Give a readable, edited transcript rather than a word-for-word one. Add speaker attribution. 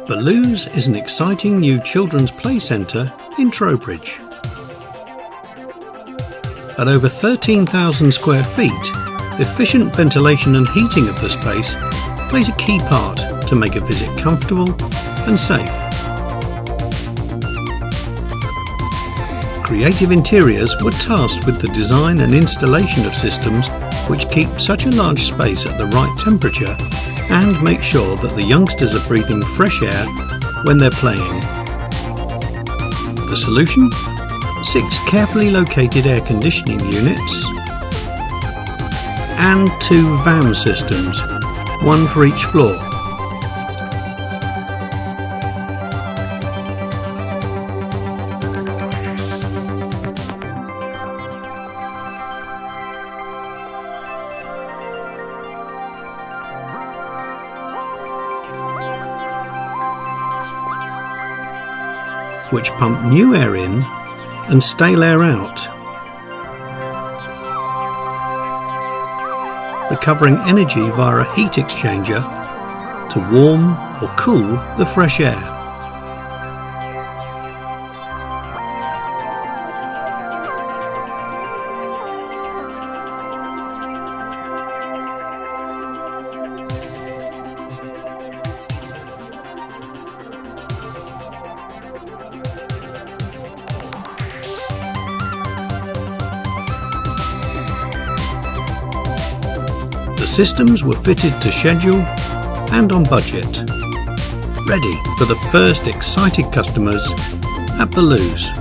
Speaker 1: Baloo's is an exciting new children's play centre in Trowbridge. At over 13,000 square feet, efficient ventilation and heating of the space plays a key part to make a visit comfortable and safe. Creative Interiors were tasked with the design and installation of systems which keep such a large space at the right temperature and make sure that the youngsters are breathing fresh air when they're playing. The solution? 6 carefully located air conditioning units and 2 VAM systems, one for each floor. Which pump new air in and stale air out, recovering energy via a heat exchanger to warm or cool the fresh air. The systems were fitted to schedule and on budget, ready for the first excited customers at Baloo's.